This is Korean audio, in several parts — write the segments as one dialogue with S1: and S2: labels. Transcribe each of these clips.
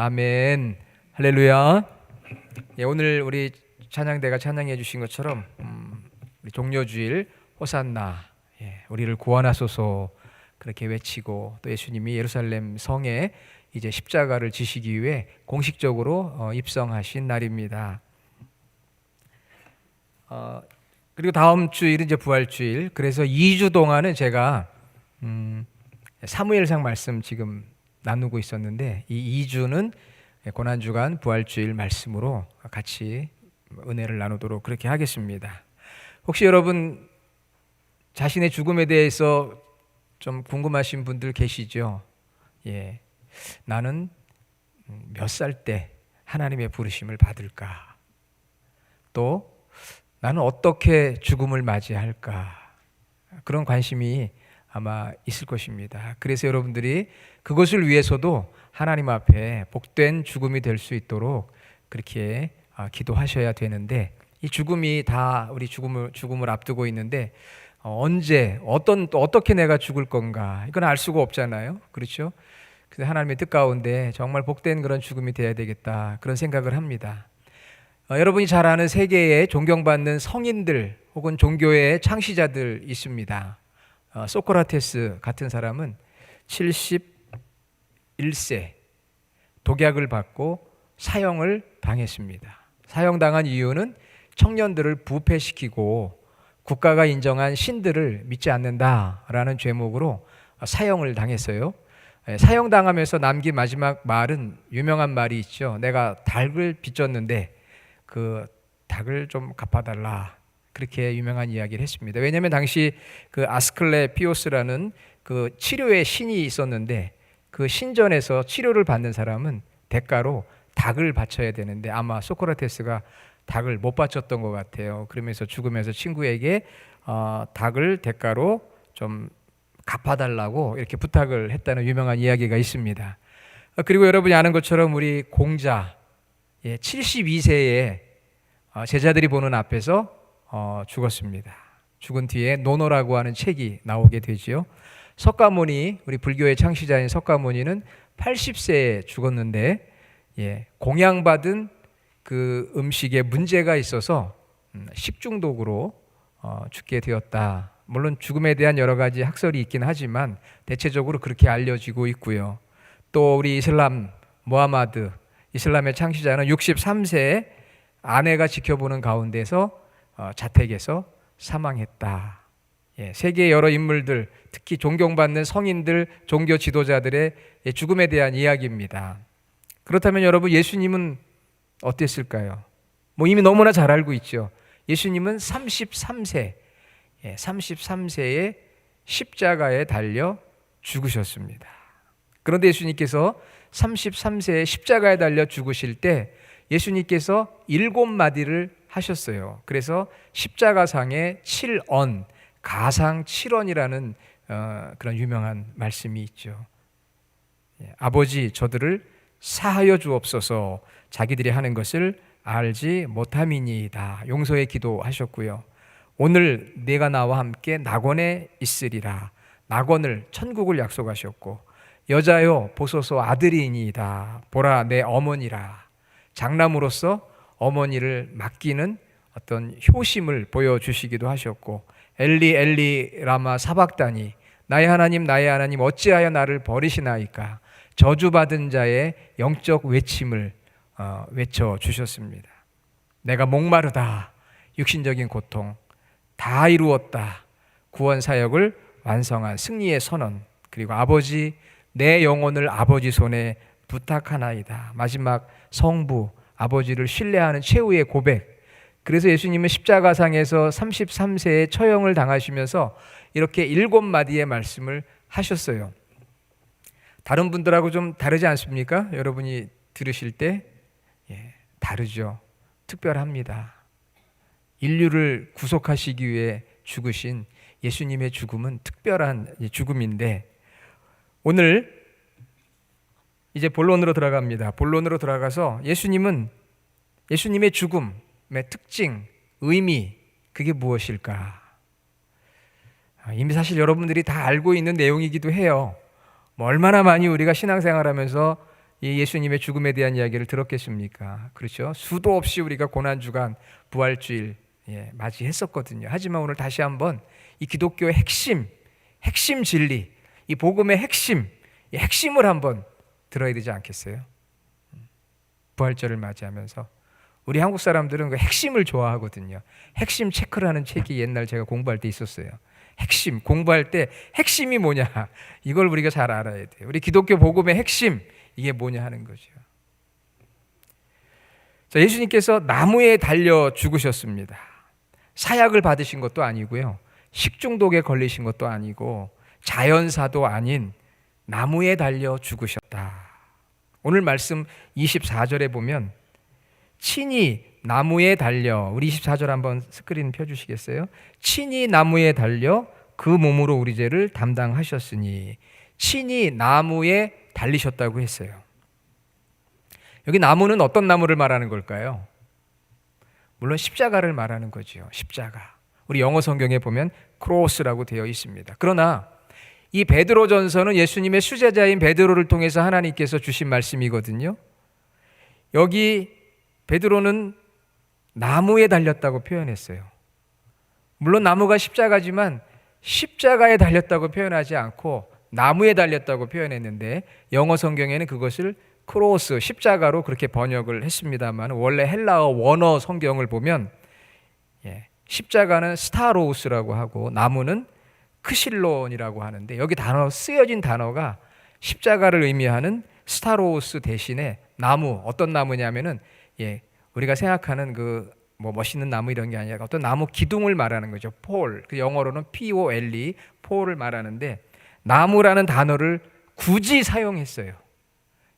S1: 아멘. 할렐루야. 예, 오늘 우리 찬양대가 찬양해 주신 것처럼 우리 종려주일 호산나, 우리를 구원하소서 그렇게 외치고, 또 예수님이 예루살렘 성에 이제 십자가를 지시기 위해 공식적으로 입성하신 날입니다. 그리고 다음 주일은 이제 부활주일. 그래서 2주 동안은 제가 사무엘상 말씀 지금 나누고 있었는데, 이 2주는 고난주간 부활주일 말씀으로 같이 은혜를 나누도록 그렇게 하겠습니다. 혹시 여러분 자신의 죽음에 대해서 좀 궁금하신 분들 계시죠? 예, 나는 몇 살 때 하나님의 부르심을 받을까? 또 나는 어떻게 죽음을 맞이할까? 그런 관심이 아마 있을 것입니다. 그래서 여러분들이 그것을 위해서도 하나님 앞에 복된 죽음이 될 수 있도록 그렇게 기도하셔야 되는데, 이 죽음이 다 우리 죽음을 앞두고 있는데 언제 어떻게 내가 죽을 건가, 이건 알 수가 없잖아요. 그렇죠? 그래서 하나님의 뜻 가운데 정말 복된 그런 죽음이 돼야 되겠다, 그런 생각을 합니다. 여러분이 잘 아는 세계에 존경받는 성인들 혹은 종교의 창시자들 있습니다. 소크라테스 같은 사람은 71세 독약을 받고 사형을 당했습니다. 사형당한 이유는 청년들을 부패시키고 국가가 인정한 신들을 믿지 않는다라는 죄목으로 사형을 당했어요. 사형당하면서 남긴 마지막 말은 유명한 말이 있죠. 내가 닭을 빚졌는데 그 닭을 좀 갚아달라, 그렇게 유명한 이야기를 했습니다. 왜냐하면 당시 그 아스클레피오스라는 그 치료의 신이 있었는데, 그 신전에서 치료를 받는 사람은 대가로 닭을 바쳐야 되는데 아마 소크라테스가 닭을 못 바쳤던 것 같아요. 그러면서 죽으면서 친구에게 닭을 대가로 좀 갚아달라고 이렇게 부탁을 했다는 유명한 이야기가 있습니다. 그리고 여러분이 아는 것처럼 우리 공자 72세에 제자들이 보는 앞에서 죽었습니다. 죽은 뒤에 논어라고 하는 책이 나오게 되지요. 석가모니, 우리 불교의 창시자인 석가모니는 80세에 죽었는데, 공양받은 그 음식에 문제가 있어서 식중독으로 죽게 되었다. 물론 죽음에 대한 여러 가지 학설이 있긴 하지만 대체적으로 그렇게 알려지고 있고요. 또 우리 이슬람 무하마드, 이슬람의 창시자는 63세에 아내가 지켜보는 가운데서 자택에서 사망했다. 세계의 여러 인물들, 특히 존경받는 성인들, 종교 지도자들의 죽음에 대한 이야기입니다. 그렇다면 여러분, 예수님은 어땠을까요? 이미 너무나 잘 알고 있죠. 예수님은 33세에 십자가에 달려 죽으셨습니다. 그런데 예수님께서 33세에 십자가에 달려 죽으실 때 예수님께서 7마디를 하셨어요. 그래서 십자가상에 7언, 가상 7언이라는 그런 유명한 말씀이 있죠. 아버지, 저들을 사하여 주옵소서, 자기들이 하는 것을 알지 못함이니이다. 용서의 기도하셨고요. 오늘 내가 나와 함께 낙원에 있으리라. 낙원을, 천국을 약속하셨고, 여자여 보소서 아들이니이다. 보라 내 어머니라. 장남으로서 어머니를 맡기는 어떤 효심을 보여주시기도 하셨고, 엘리 엘리 라마 사박다니, 나의 하나님 어찌하여 나를 버리시나이까. 저주받은 자의 영적 외침을 외쳐주셨습니다. 내가 목마르다, 육신적인 고통 다 이루었다, 구원 사역을 완성한 승리의 선언, 그리고 아버지 내 영혼을 아버지 손에 부탁하나이다. 마지막 성부, 아버지를 신뢰하는 최후의 고백. 그래서 예수님은 십자가상에서 33세에 처형을 당하시면서 이렇게 7마디의 말씀을 하셨어요. 다른 분들하고 좀 다르지 않습니까? 여러분이 들으실 때 다르죠. 특별합니다. 인류를 구속하시기 위해 죽으신 예수님의 죽음은 특별한 죽음인데, 오늘 이제 본론으로 들어갑니다. 본론으로 들어가서 예수님의 죽음의 특징, 의미, 그게 무엇일까? 이미 사실 여러분들이 다 알고 있는 내용이기도 해요. 얼마나 많이 우리가 신앙생활하면서 이 예수님의 죽음에 대한 이야기를 들었겠습니까? 그렇죠? 수도 없이 우리가 고난주간 부활주일 맞이했었거든요. 하지만 오늘 다시 한번 이 기독교의 핵심 진리, 이 복음의 이 핵심을 한번 들어야 되지 않겠어요? 부활절을 맞이하면서 우리 한국 사람들은 그 핵심을 좋아하거든요. 핵심 체크라는 책이 옛날 제가 공부할 때 있었어요. 핵심, 공부할 때 핵심이 뭐냐, 이걸 우리가 잘 알아야 돼요. 우리 기독교 복음의 핵심, 이게 뭐냐 하는 거죠. 자, 예수님께서 나무에 달려 죽으셨습니다. 사약을 받으신 것도 아니고요, 식중독에 걸리신 것도 아니고 자연사도 아닌 나무에 달려 죽으셨다. 오늘 말씀 24절에 보면 친히 나무에 달려, 우리 24절 한번 스크린 펴주시겠어요? 친히 나무에 달려 그 몸으로 우리 죄를 담당하셨으니, 친히 나무에 달리셨다고 했어요. 여기 나무는 어떤 나무를 말하는 걸까요? 물론 십자가를 말하는 거죠. 십자가. 우리 영어 성경에 보면 크로스라고 되어 있습니다. 그러나 이 베드로전서는 예수님의 수제자인 베드로를 통해서 하나님께서 주신 말씀이거든요. 여기 베드로는 나무에 달렸다고 표현했어요. 물론 나무가 십자가지만 십자가에 달렸다고 표현하지 않고 나무에 달렸다고 표현했는데, 영어 성경에는 그것을 크로스, 십자가로 그렇게 번역을 했습니다만, 원래 헬라어 원어 성경을 보면 십자가는 스타로우스라고 하고 나무는 크실론이라고 하는데, 여기 쓰여진 단어가 십자가를 의미하는 스타로우스 대신에 나무, 어떤 나무냐면은 우리가 생각하는 그 멋있는 나무 이런 게 아니라 어떤 나무 기둥을 말하는 거죠. 폴, 그 영어로는 POLE, 폴을 말하는데, 나무라는 단어를 굳이 사용했어요.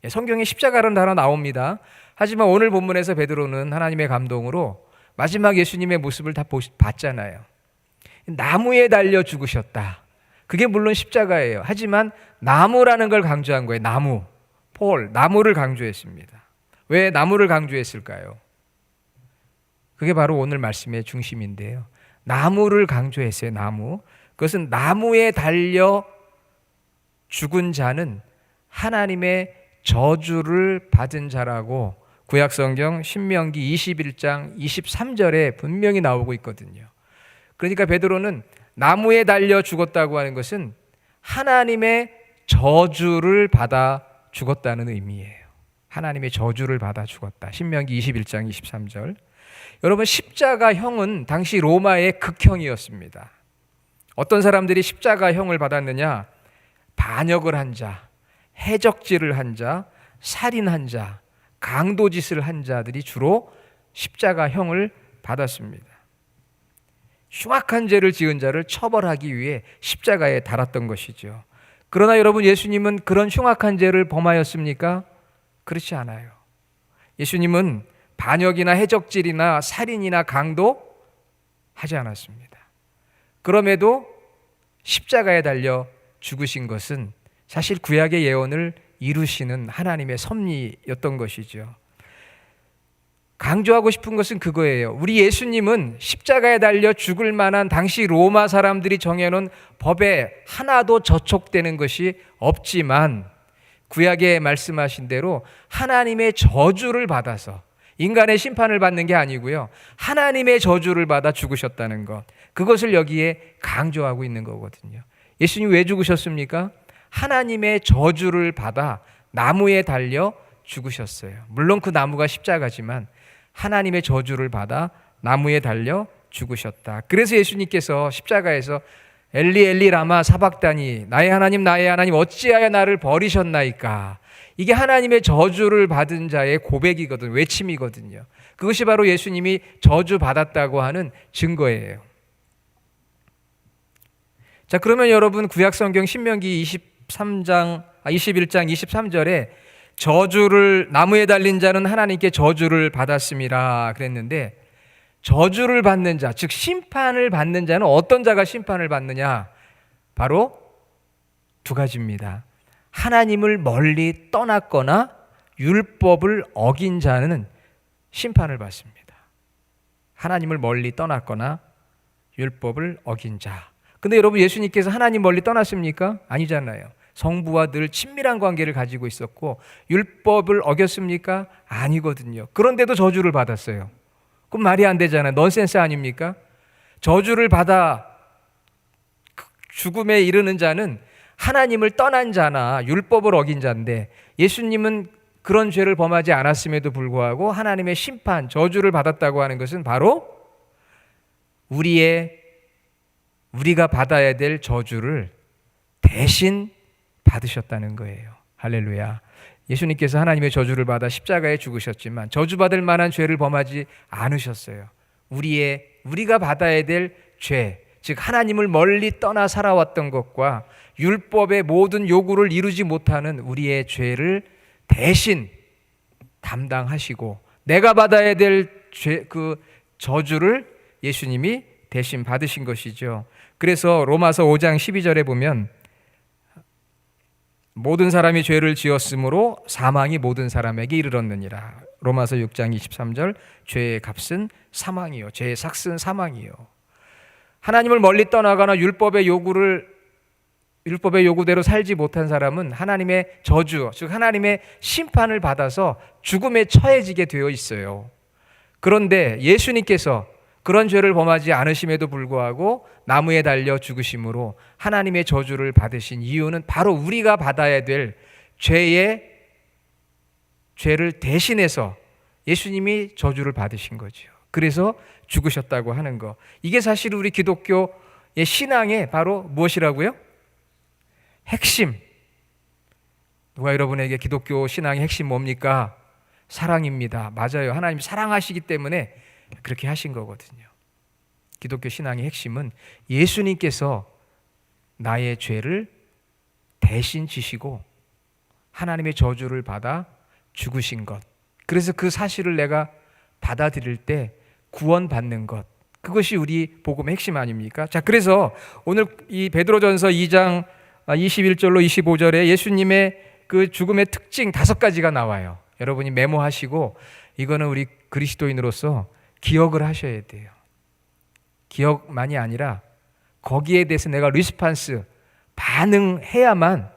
S1: 성경에 십자가라는 단어 나옵니다. 하지만 오늘 본문에서 베드로는 하나님의 감동으로 마지막 예수님의 모습을 다 봤잖아요. 나무에 달려 죽으셨다. 그게 물론 십자가예요. 하지만 나무라는 걸 강조한 거예요. 나무, 폴, 나무를 강조했습니다. 왜 나무를 강조했을까요? 그게 바로 오늘 말씀의 중심인데요. 나무를 강조했어요. 나무. 그것은 나무에 달려 죽은 자는 하나님의 저주를 받은 자라고 구약성경 신명기 21장 23절에 분명히 나오고 있거든요. 그러니까 베드로는 나무에 달려 죽었다고 하는 것은 하나님의 저주를 받아 죽었다는 의미예요. 하나님의 저주를 받아 죽었다. 신명기 21장 23절. 여러분, 십자가형은 당시 로마의 극형이었습니다. 어떤 사람들이 십자가형을 받았느냐? 반역을 한 자, 해적질을 한 자, 살인한 자, 강도짓을 한 자들이 주로 십자가형을 받았습니다. 흉악한 죄를 지은 자를 처벌하기 위해 십자가에 달았던 것이죠. 그러나 여러분, 예수님은 그런 흉악한 죄를 범하였습니까? 그렇지 않아요. 예수님은 반역이나 해적질이나 살인이나 강도 하지 않았습니다. 그럼에도 십자가에 달려 죽으신 것은 사실 구약의 예언을 이루시는 하나님의 섭리였던 것이죠. 강조하고 싶은 것은 그거예요. 우리 예수님은 십자가에 달려 죽을 만한 당시 로마 사람들이 정해놓은 법에 하나도 저촉되는 것이 없지만, 구약에 말씀하신 대로 하나님의 저주를 받아서, 인간의 심판을 받는 게 아니고요, 하나님의 저주를 받아 죽으셨다는 것, 그것을 여기에 강조하고 있는 거거든요. 예수님 왜 죽으셨습니까? 하나님의 저주를 받아 나무에 달려 죽으셨어요. 물론 그 나무가 십자가지만 하나님의 저주를 받아 나무에 달려 죽으셨다. 그래서 예수님께서 십자가에서 엘리 엘리 라마 사박다니, 나의 하나님 어찌하여 나를 버리셨나이까, 이게 하나님의 저주를 받은 자의 고백이거든요. 외침이거든요. 그것이 바로 예수님이 저주받았다고 하는 증거예요. 자, 그러면 여러분, 구약성경 신명기 21장 23절에 저주를, 나무에 달린 자는 하나님께 저주를 받았음이라 그랬는데, 저주를 받는 자, 즉 심판을 받는 자는 어떤 자가 심판을 받느냐? 바로 두 가지입니다. 하나님을 멀리 떠났거나 율법을 어긴 자는 심판을 받습니다. 하나님을 멀리 떠났거나 율법을 어긴 자. 근데 여러분, 예수님께서 하나님 멀리 떠났습니까? 아니잖아요. 성부와 늘 친밀한 관계를 가지고 있었고 율법을 어겼습니까? 아니거든요. 그런데도 저주를 받았어요. 그럼 말이 안 되잖아요. 넌센스 아닙니까? 저주를 받아 죽음에 이르는 자는 하나님을 떠난 자나 율법을 어긴 자인데, 예수님은 그런 죄를 범하지 않았음에도 불구하고 하나님의 심판, 저주를 받았다고 하는 것은 바로 우리가 받아야 될 저주를 대신 받으셨다는 거예요. 할렐루야. 예수님께서 하나님의 저주를 받아 십자가에 죽으셨지만 저주받을 만한 죄를 범하지 않으셨어요. 우리가 받아야 될 죄, 즉 하나님을 멀리 떠나 살아왔던 것과 율법의 모든 요구를 이루지 못하는 우리의 죄를 대신 담당하시고 내가 받아야 될 그 저주를 예수님이 대신 받으신 것이죠. 그래서 로마서 5장 12절에 보면 모든 사람이 죄를 지었으므로 사망이 모든 사람에게 이르렀느니라. 로마서 6장 23절, 죄의 값은 사망이요, 죄의 삭은 사망이요. 하나님을 멀리 떠나거나 율법의 요구대로 살지 못한 사람은 하나님의 저주, 즉 하나님의 심판을 받아서 죽음에 처해지게 되어 있어요. 그런데 예수님께서 그런 죄를 범하지 않으심에도 불구하고 나무에 달려 죽으심으로 하나님의 저주를 받으신 이유는 바로 우리가 받아야 될 죄를 대신해서 예수님이 저주를 받으신 거죠. 그래서 죽으셨다고 하는 거. 이게 사실 우리 기독교의 신앙의 바로 무엇이라고요? 핵심. 누가 여러분에게 기독교 신앙의 핵심 뭡니까? 사랑입니다. 맞아요. 하나님이 사랑하시기 때문에 그렇게 하신 거거든요. 기독교 신앙의 핵심은 예수님께서 나의 죄를 대신 지시고 하나님의 저주를 받아 죽으신 것. 그래서 그 사실을 내가 받아들일 때 구원받는 것. 그것이 우리 복음의 핵심 아닙니까? 자, 그래서 오늘 이 베드로전서 2장 21절로 25절에 예수님의 그 죽음의 특징 5가지가 나와요. 여러분이 메모하시고 이거는 우리 그리스도인으로서 기억을 하셔야 돼요. 기억만이 아니라 거기에 대해서 내가 리스판스, 반응해야만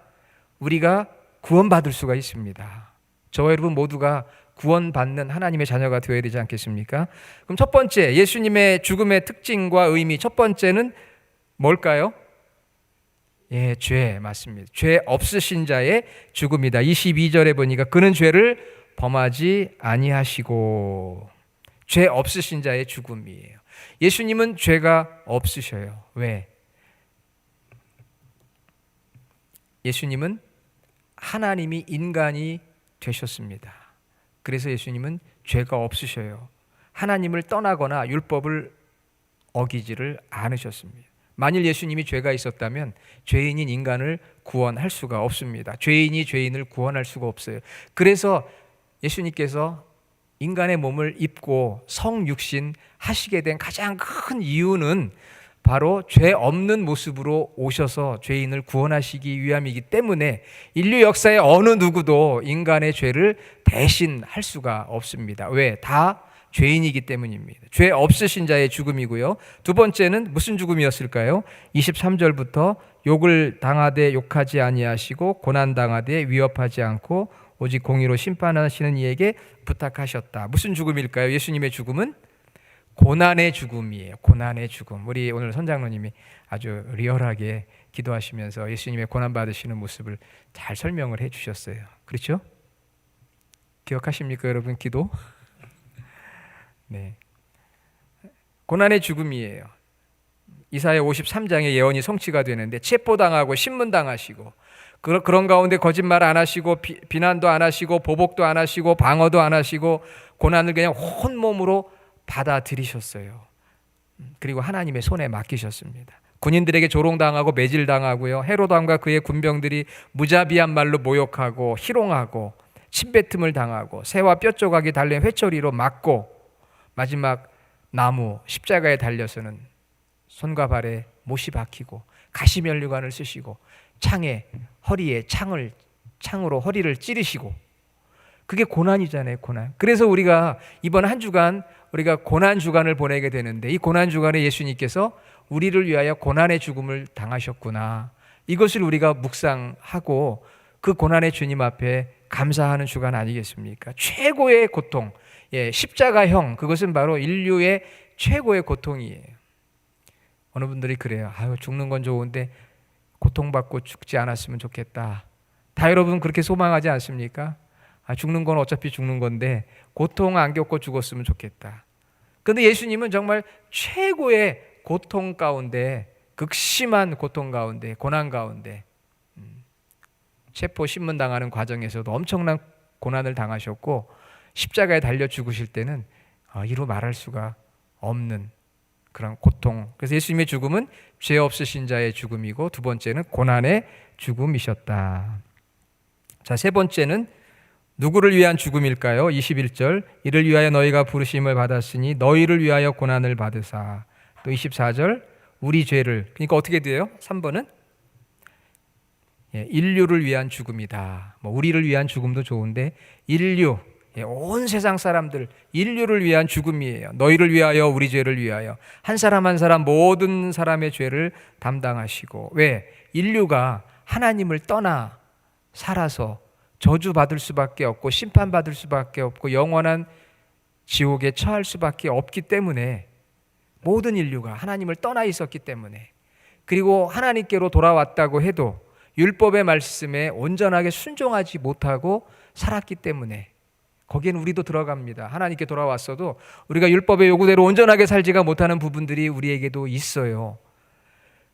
S1: 우리가 구원받을 수가 있습니다. 저와 여러분 모두가 구원받는 하나님의 자녀가 되어야 되지 않겠습니까? 그럼 첫 번째, 예수님의 죽음의 특징과 의미, 첫 번째는 뭘까요? 예, 죄, 맞습니다. 죄 없으신 자의 죽음이다. 22절에 보니까 그는 죄를 범하지 아니하시고, 죄 없으신 자의 죽음이에요. 예수님은 죄가 없으셔요. 왜? 예수님은 하나님이 인간이 되셨습니다. 그래서 예수님은 죄가 없으셔요. 하나님을 떠나거나 율법을 어기지를 않으셨습니다. 만일 예수님이 죄가 있었다면 죄인인 인간을 구원할 수가 없습니다. 죄인이 죄인을 구원할 수가 없어요. 그래서 예수님께서 인간의 몸을 입고 성육신 하시게 된 가장 큰 이유는 바로 죄 없는 모습으로 오셔서 죄인을 구원하시기 위함이기 때문에 인류 역사의 어느 누구도 인간의 죄를 대신할 수가 없습니다. 왜? 다 죄인이기 때문입니다. 죄 없으신 자의 죽음이고요. 두 번째는 무슨 죽음이었을까요? 23절부터 욕을 당하되 욕하지 아니하시고 고난 당하되 위협하지 않고 오직 공의로 심판하시는 이에게 부탁하셨다. 무슨 죽음일까요? 예수님의 죽음은 고난의 죽음이에요. 고난의 죽음. 우리 오늘 선장로님이 아주 리얼하게 기도하시면서 예수님의 고난 받으시는 모습을 잘 설명을 해 주셨어요. 그렇죠? 기억하십니까, 여러분? 기도? 네. 고난의 죽음이에요. 이사야 53장의 예언이 성취가 되는데 체포당하고 신문당하시고 그런 가운데 거짓말 안 하시고 비난도 안 하시고 보복도 안 하시고 방어도 안 하시고 고난을 그냥 온몸으로 받아들이셨어요. 그리고 하나님의 손에 맡기셨습니다. 군인들에게 조롱당하고 매질당하고요. 헤로당과 그의 군병들이 무자비한 말로 모욕하고 희롱하고 침뱉음을 당하고 새와 뼈조각이 달린 회초리로 맞고 마지막 나무 십자가에 달려서는 손과 발에 못이 박히고 가시면류관을 쓰시고 허리에 창으로 허리를 찌르시고, 그게 고난이잖아요. 고난. 그래서 우리가 이번 한 주간 우리가 고난 주간을 보내게 되는데 이 고난 주간에 예수님께서 우리를 위하여 고난의 죽음을 당하셨구나. 이것을 우리가 묵상하고 그 고난의 주님 앞에 감사하는 주간 아니겠습니까? 최고의 고통, 십자가형, 그것은 바로 인류의 최고의 고통이에요. 어느 분들이 그래요. 아유, 죽는 건 좋은데 고통받고 죽지 않았으면 좋겠다. 다 여러분 그렇게 소망하지 않습니까? 죽는 건 어차피 죽는 건데 고통 안 겪고 죽었으면 좋겠다. 그런데 예수님은 정말 최고의 고통 가운데, 극심한 고통 가운데, 고난 가운데, 체포 신문당하는 과정에서도 엄청난 고난을 당하셨고, 십자가에 달려 죽으실 때는 이루 말할 수가 없는 그런 고통. 그래서 예수님의 죽음은 죄 없으신 자의 죽음이고, 두 번째는 고난의 죽음이셨다. 자, 세 번째는 누구를 위한 죽음일까요? 21절, 이를 위하여 너희가 부르심을 받았으니 너희를 위하여 고난을 받으사. 또 24절, 우리 죄를, 그러니까 어떻게 돼요? 3번은 인류를 위한 죽음이다. 우리를 위한 죽음도 좋은데 인류, 온 세상 사람들, 인류를 위한 죽음이에요. 너희를 위하여, 우리 죄를 위하여. 한 사람 한 사람 모든 사람의 죄를 담당하시고. 왜? 인류가 하나님을 떠나 살아서 저주받을 수밖에 없고 심판받을 수밖에 없고 영원한 지옥에 처할 수밖에 없기 때문에, 모든 인류가 하나님을 떠나 있었기 때문에, 그리고 하나님께로 돌아왔다고 해도 율법의 말씀에 온전하게 순종하지 못하고 살았기 때문에, 거기에는 우리도 들어갑니다. 하나님께 돌아왔어도 우리가 율법의 요구대로 온전하게 살지가 못하는 부분들이 우리에게도 있어요.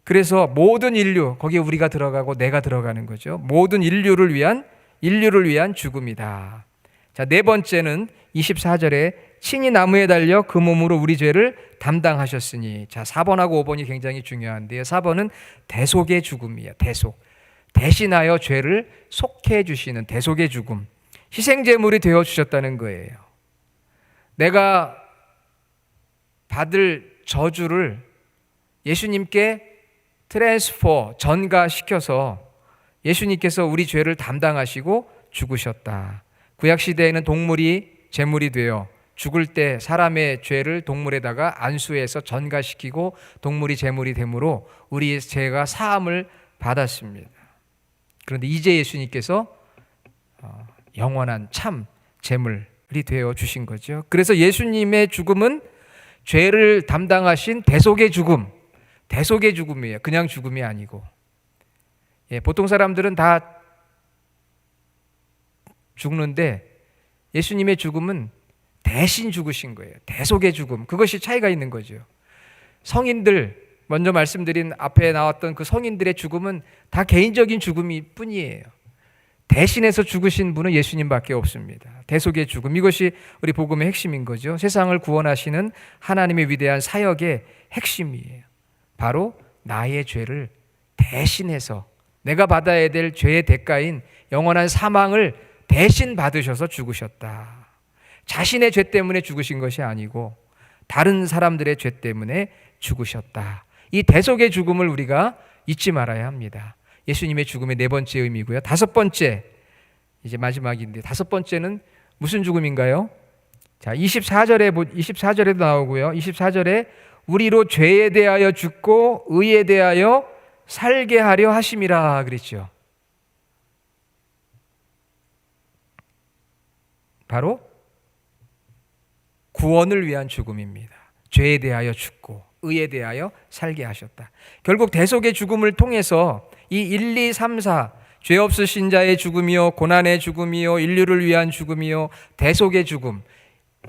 S1: 그래서 모든 인류, 거기에 우리가 들어가고 내가 들어가는 거죠. 모든 인류를 위한 죽음이다. 자, 네 번째는 24절에 친히 나무에 달려 그 몸으로 우리 죄를 담당하셨으니. 자, 4번하고 5번이 굉장히 중요한데요. 4번은 대속의 죽음이에요. 대신하여 죄를 속해 주시는 대속의 죽음. 희생제물이 되어 주셨다는 거예요. 내가 받을 저주를 예수님께 전가시켜서 예수님께서 우리 죄를 담당하시고 죽으셨다. 구약시대에는 동물이 제물이 되어 죽을 때 사람의 죄를 동물에다가 안수해서 전가시키고 동물이 제물이 되므로 우리의 죄가 사함을 받았습니다. 그런데 이제 예수님께서 영원한 참 제물이 되어 주신 거죠. 그래서 예수님의 죽음은 죄를 담당하신 대속의 죽음이에요. 그냥 죽음이 아니고. 보통 사람들은 다 죽는데 예수님의 죽음은 대신 죽으신 거예요. 대속의 죽음. 그것이 차이가 있는 거죠. 성인들, 먼저 말씀드린 앞에 나왔던 그 성인들의 죽음은 다 개인적인 죽음이 뿐이에요. 대신해서 죽으신 분은 예수님밖에 없습니다. 대속의 죽음, 이것이 우리 복음의 핵심인 거죠. 세상을 구원하시는 하나님의 위대한 사역의 핵심이에요. 바로 나의 죄를 대신해서 내가 받아야 될 죄의 대가인 영원한 사망을 대신 받으셔서 죽으셨다. 자신의 죄 때문에 죽으신 것이 아니고 다른 사람들의 죄 때문에 죽으셨다. 이 대속의 죽음을 우리가 잊지 말아야 합니다. 예수님의 죽음의 네 번째 의미고요. 다섯 번째, 이제 마지막인데 다섯 번째는 무슨 죽음인가요? 자, 24절에도 나오고요. 24절에 우리로 죄에 대하여 죽고 의에 대하여 살게 하려 하심이라 그랬죠. 바로 구원을 위한 죽음입니다. 죄에 대하여 죽고 의에 대하여 살게 하셨다. 결국 대속의 죽음을 통해서 이 1, 2, 3, 4 죄 없으신 자의 죽음이요, 고난의 죽음이요, 인류를 위한 죽음이요, 대속의 죽음.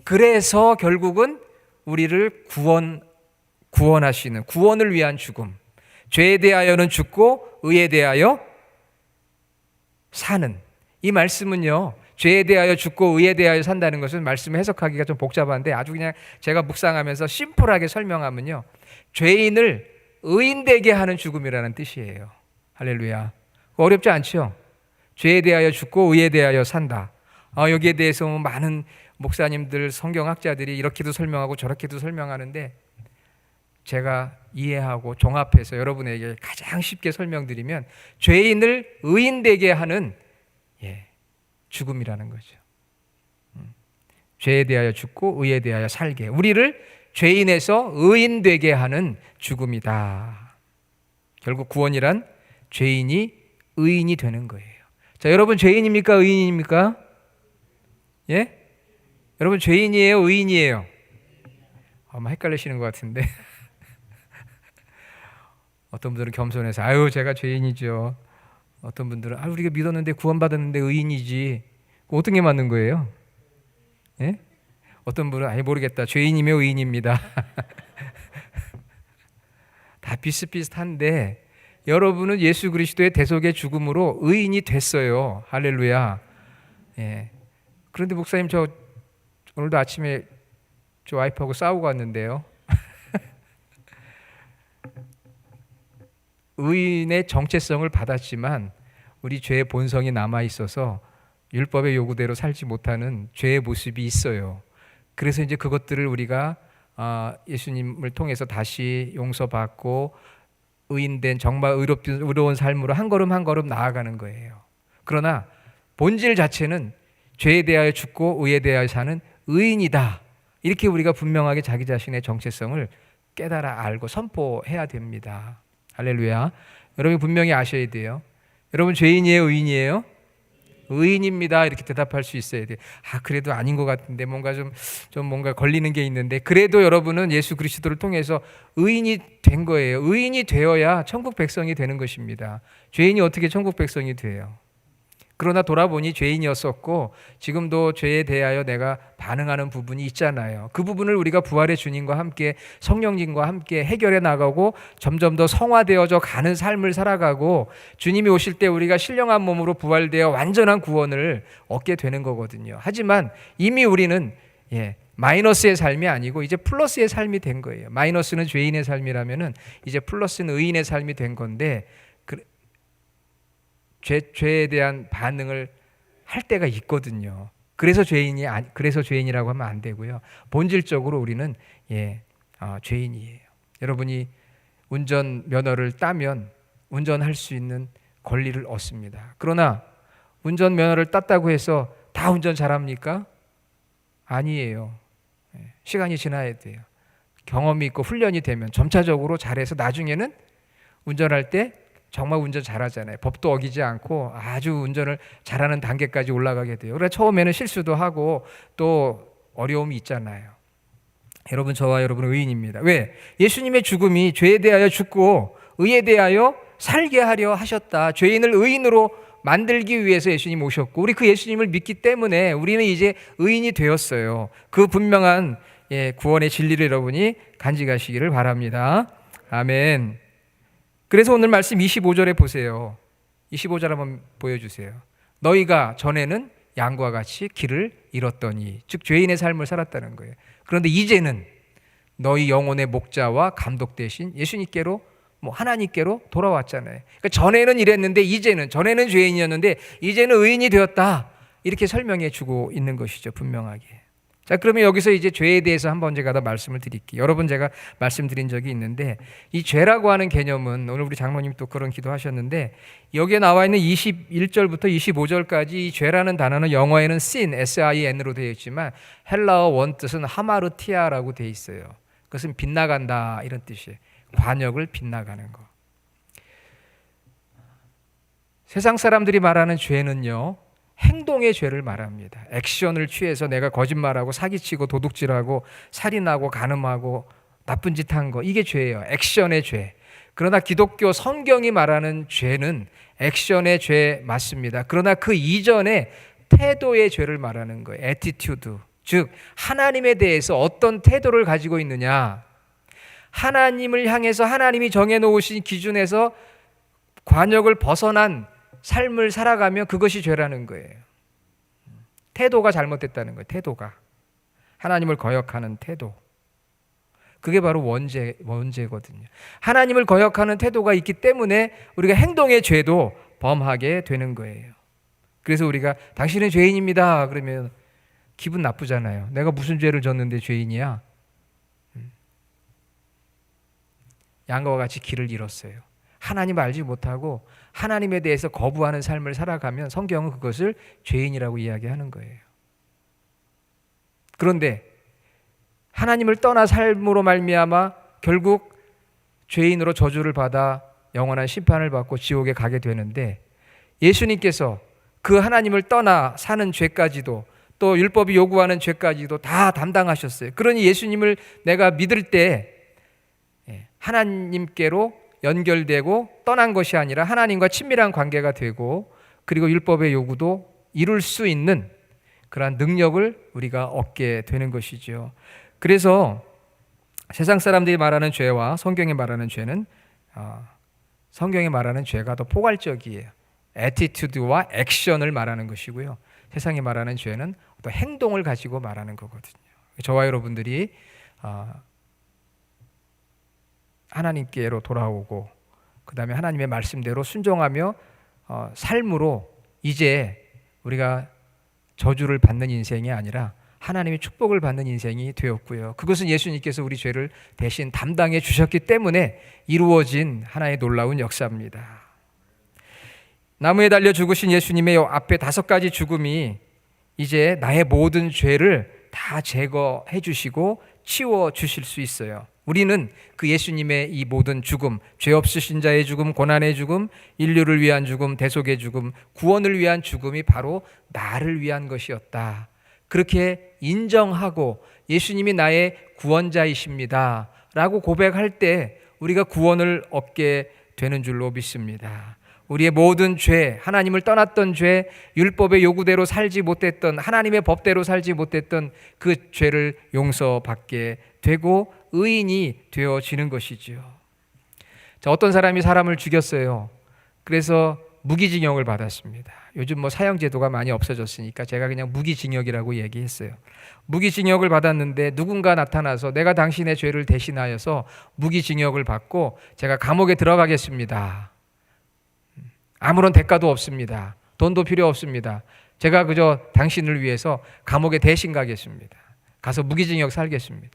S1: 그래서 결국은 우리를 구원하시는 구원을 위한 죽음. 죄에 대하여는 죽고 의에 대하여 사는. 이 말씀은요, 죄에 대하여 죽고 의에 대하여 산다는 것은 말씀을 해석하기가 좀 복잡한데 아주 그냥 제가 묵상하면서 심플하게 설명하면요, 죄인을 의인되게 하는 죽음이라는 뜻이에요. 할렐루야. 어렵지 않죠? 죄에 대하여 죽고 의에 대하여 산다. 여기에 대해서 많은 목사님들, 성경학자들이 이렇게도 설명하고 저렇게도 설명하는데 제가 이해하고 종합해서 여러분에게 가장 쉽게 설명드리면 죄인을 의인되게 하는 죽음이라는 거죠. 죄에 대하여 죽고 의에 대하여 살게, 우리를 죄인에서 의인되게 하는 죽음이다. 결국 구원이란 죄인이 의인이 되는 거예요. 자, 여러분 죄인입니까? 의인입니까? 예? 여러분 죄인이에요? 의인이에요? 아마 헷갈리시는 것 같은데 어떤 분들은 겸손해서 아유 제가 죄인이죠. 어떤 분들은 아 우리가 믿었는데 구원받았는데 의인이지. 어떤 게 맞는 거예요? 예? 어떤 분은 아예 모르겠다. 죄인이며 의인입니다. 다 비슷비슷한데 여러분은 예수 그리스도의 대속의 죽음으로 의인이 됐어요. 할렐루야. 예. 그런데 목사님 저 오늘도 아침에 저 와이프하고 싸우고 왔는데요. 의인의 정체성을 받았지만 우리 죄의 본성이 남아 있어서 율법의 요구대로 살지 못하는 죄의 모습이 있어요. 그래서 이제 그것들을 우리가 예수님을 통해서 다시 용서받고 의인된 정말 의로운 삶으로 한 걸음 한 걸음 나아가는 거예요. 그러나 본질 자체는 죄에 대하여 죽고 의에 대하여 사는 의인이다. 이렇게 우리가 분명하게 자기 자신의 정체성을 깨달아 알고 선포해야 됩니다. 할렐루야. 여러분 분명히 아셔야 돼요. 여러분 죄인이에요? 의인이에요? 의인입니다. 이렇게 대답할 수 있어야 돼요. 그래도 아닌 것 같은데 뭔가 좀 뭔가 걸리는 게 있는데 그래도 여러분은 예수 그리스도를 통해서 의인이 된 거예요. 의인이 되어야 천국 백성이 되는 것입니다. 죄인이 어떻게 천국 백성이 돼요? 그러나 돌아보니 죄인이었었고 지금도 죄에 대하여 내가 반응하는 부분이 있잖아요. 그 부분을 우리가 부활의 주님과 함께 성령님과 함께 해결해 나가고 점점 더 성화되어져 가는 삶을 살아가고 주님이 오실 때 우리가 신령한 몸으로 부활되어 완전한 구원을 얻게 되는 거거든요. 하지만 이미 우리는 마이너스의 삶이 아니고 이제 플러스의 삶이 된 거예요. 마이너스는 죄인의 삶이라면은 이제 플러스는 의인의 삶이 된 건데 죄에 대한 반응을 할 때가 있거든요. 그래서 죄인이라고 하면 안 되고요. 본질적으로 우리는 죄인이에요. 여러분이 운전 면허를 따면 운전할 수 있는 권리를 얻습니다. 그러나 운전 면허를 땄다고 해서 다 운전 잘합니까? 아니에요. 시간이 지나야 돼요. 경험이 있고 훈련이 되면 점차적으로 잘해서 나중에는 운전할 때 정말 운전 잘하잖아요. 법도 어기지 않고 아주 운전을 잘하는 단계까지 올라가게 돼요. 그래서 처음에는 실수도 하고 또 어려움이 있잖아요. 여러분 저와 여러분은 의인입니다. 왜? 예수님의 죽음이 죄에 대하여 죽고 의에 대하여 살게 하려 하셨다. 죄인을 의인으로 만들기 위해서 예수님 오셨고 우리 그 예수님을 믿기 때문에 우리는 이제 의인이 되었어요. 그 분명한 구원의 진리를 여러분이 간직하시기를 바랍니다. 아멘. 그래서 오늘 말씀 25절에 보세요. 25절 한번 보여주세요. 너희가 전에는 양과 같이 길을 잃었더니 즉 죄인의 삶을 살았다는 거예요. 그런데 이제는 너희 영혼의 목자와 감독 대신 예수님께로 하나님께로 돌아왔잖아요. 그러니까 전에는 이랬는데 전에는 죄인이었는데 이제는 의인이 되었다. 이렇게 설명해 주고 있는 것이죠. 분명하게. 자, 그러면 여기서 이제 죄에 대해서 한번 제가 더 말씀을 드릴게요. 여러 번 제가 말씀드린 적이 있는데 이 죄라고 하는 개념은 오늘 우리 장로님 또 그런 기도하셨는데 여기에 나와 있는 21절부터 25절까지 이 죄라는 단어는 영어에는 sin, S-I-N으로 되어 있지만 헬라어 원뜻은 하마르티아라고 되어 있어요. 그것은 빗나간다 이런 뜻이에요. 관역을 빗나가는 거. 세상 사람들이 말하는 죄는요. 행동의 죄를 말합니다. 액션을 취해서 내가 거짓말하고 사기치고 도둑질하고 살인하고 간음하고 나쁜 짓 한 거 이게 죄예요. 액션의 죄. 그러나 기독교 성경이 말하는 죄는 액션의 죄 맞습니다. 그러나 그 이전에 태도의 죄를 말하는 거예요. 애티튜드. 즉 하나님에 대해서 어떤 태도를 가지고 있느냐. 하나님을 향해서 하나님이 정해놓으신 기준에서 관역을 벗어난 삶을 살아가면 그것이 죄라는 거예요. 태도가 잘못됐다는 거예요. 태도가. 하나님을 거역하는 태도. 그게 바로 원죄거든요. 하나님을 거역하는 태도가 있기 때문에 우리가 행동의 죄도 범하게 되는 거예요. 그래서 우리가 당신은 죄인입니다. 그러면 기분 나쁘잖아요. 내가 무슨 죄를 졌는데 죄인이야? 양과 같이 길을 잃었어요. 하나님을 알지 못하고 하나님에 대해서 거부하는 삶을 살아가면 성경은 그것을 죄인이라고 이야기하는 거예요. 그런데 하나님을 떠나 삶으로 말미암아 결국 죄인으로 저주를 받아 영원한 심판을 받고 지옥에 가게 되는데, 예수님께서 그 하나님을 떠나 사는 죄까지도, 또 율법이 요구하는 죄까지도 다 담당하셨어요. 그러니 예수님을 내가 믿을 때 하나님께로 연결되고 떠난 것이 아니라 하나님과 친밀한 관계가 되고, 그리고 율법의 요구도 이룰 수 있는 그러한 능력을 우리가 얻게 되는 것이죠. 그래서 세상 사람들이 말하는 죄와 성경이 말하는 죄는 성경이 말하는 죄가 더 포괄적이에요. 애티튜드와 액션을 말하는 것이고요. 세상이 말하는 죄는 어떤 행동을 가지고 말하는 거거든요. 저와 여러분들이 하나님께로 돌아오고, 그 다음에 하나님의 말씀대로 순종하며 삶으로 이제 우리가 저주를 받는 인생이 아니라 하나님의 축복을 받는 인생이 되었고요. 그것은 예수님께서 우리 죄를 대신 담당해 주셨기 때문에 이루어진 하나의 놀라운 역사입니다. 나무에 달려 죽으신 예수님의 앞에 5가지 죽음이 이제 나의 모든 죄를 다 제거해 주시고 치워 주실 수 있어요. 우리는 그 예수님의 이 모든 죽음, 죄 없으신 자의 죽음, 고난의 죽음, 인류를 위한 죽음, 대속의 죽음, 구원을 위한 죽음이 바로 나를 위한 것이었다. 그렇게 인정하고 예수님이 나의 구원자이십니다 라고 고백할 때 우리가 구원을 얻게 되는 줄로 믿습니다. 우리의 모든 죄, 하나님을 떠났던 죄, 율법의 요구대로 살지 못했던, 하나님의 법대로 살지 못했던 그 죄를 용서받게 되고 의인이 되어지는 것이지요. 자, 어떤 사람이 사람을 죽였어요. 그래서 무기징역을 받았습니다. 요즘 사형제도가 많이 없어졌으니까 제가 그냥 무기징역이라고 얘기했어요. 무기징역을 받았는데 누군가 나타나서 내가 당신의 죄를 대신하여서 무기징역을 받고 제가 감옥에 들어가겠습니다. 아무런 대가도 없습니다. 돈도 필요 없습니다. 제가 그저 당신을 위해서 감옥에 대신 가겠습니다. 가서 무기징역 살겠습니다.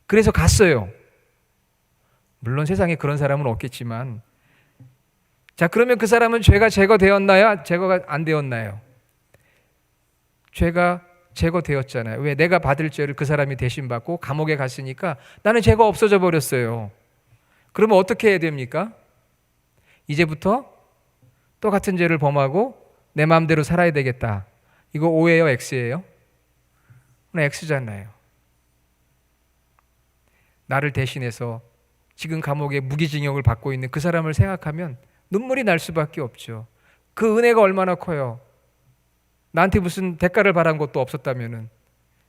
S1: 그래서 갔어요. 물론 세상에 그런 사람은 없겠지만, 자, 그러면 그 사람은 죄가 제거되었나요? 제거가 안 되었나요? 죄가 제거되었잖아요. 왜? 내가 받을 죄를 그 사람이 대신 받고 감옥에 갔으니까 나는 죄가 없어져 버렸어요. 그러면 어떻게 해야 됩니까? 이제부터 똑같은 죄를 범하고 내 마음대로 살아야 되겠다. 이거 O예요? X예요? X잖아요. 나를 대신해서 지금 감옥에 무기징역을 받고 있는 그 사람을 생각하면 눈물이 날 수밖에 없죠. 그 은혜가 얼마나 커요. 나한테 무슨 대가를 바란 것도 없었다면은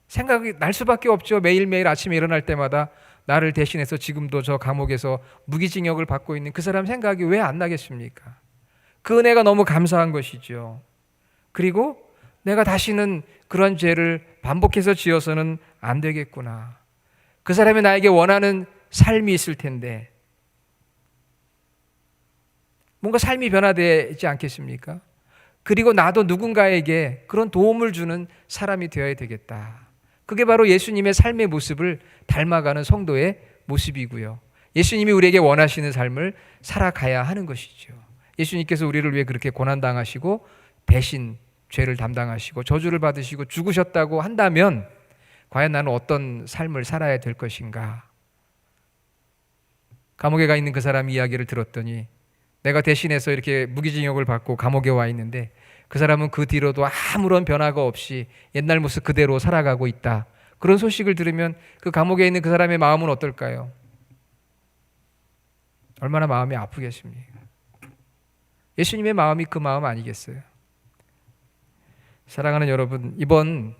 S1: 생각이 날 수밖에 없죠. 매일매일 아침에 일어날 때마다 나를 대신해서 지금도 저 감옥에서 무기징역을 받고 있는 그 사람 생각이 왜 안 나겠습니까? 그 은혜가 너무 감사한 것이죠. 그리고 내가 다시는 그런 죄를 반복해서 지어서는 안 되겠구나. 그 사람이 나에게 원하는 삶이 있을 텐데 뭔가 삶이 변화되지 않겠습니까? 그리고 나도 누군가에게 그런 도움을 주는 사람이 되어야 되겠다. 그게 바로 예수님의 삶의 모습을 닮아가는 성도의 모습이고요. 예수님이 우리에게 원하시는 삶을 살아가야 하는 것이죠. 예수님께서 우리를 위해 그렇게 고난당하시고 대신 죄를 담당하시고 저주를 받으시고 죽으셨다고 한다면 과연 나는 어떤 삶을 살아야 될 것인가? 감옥에 가 있는 그 사람 이야기를 들었더니 내가 대신해서 이렇게 무기징역을 받고 감옥에 와 있는데 그 사람은 그 뒤로도 아무런 변화가 없이 옛날 모습 그대로 살아가고 있다. 그런 소식을 들으면 그 감옥에 있는 그 사람의 마음은 어떨까요? 얼마나 마음이 아프겠습니까? 예수님의 마음이 그 마음 아니겠어요? 사랑하는 여러분, 이번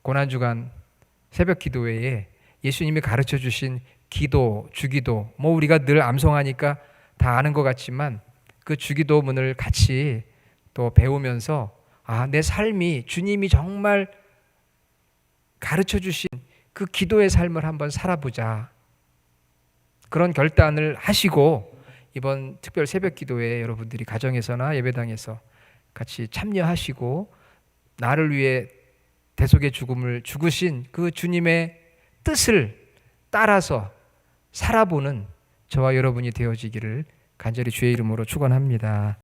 S1: 고난주간 새벽 기도회에 예수님이 가르쳐 주신 기도, 주기도, 우리가 늘 암송하니까 다 아는 것 같지만 그 주기도문을 같이 또 배우면서 내 삶이 주님이 정말 가르쳐 주신 그 기도의 삶을 한번 살아보자. 그런 결단을 하시고 이번 특별 새벽 기도회에 여러분들이 가정에서나 예배당에서 같이 참여하시고 나를 위해 대속의 죽음을 죽으신 그 주님의 뜻을 따라서 살아보는 저와 여러분이 되어지기를 간절히 주의 이름으로 축원합니다.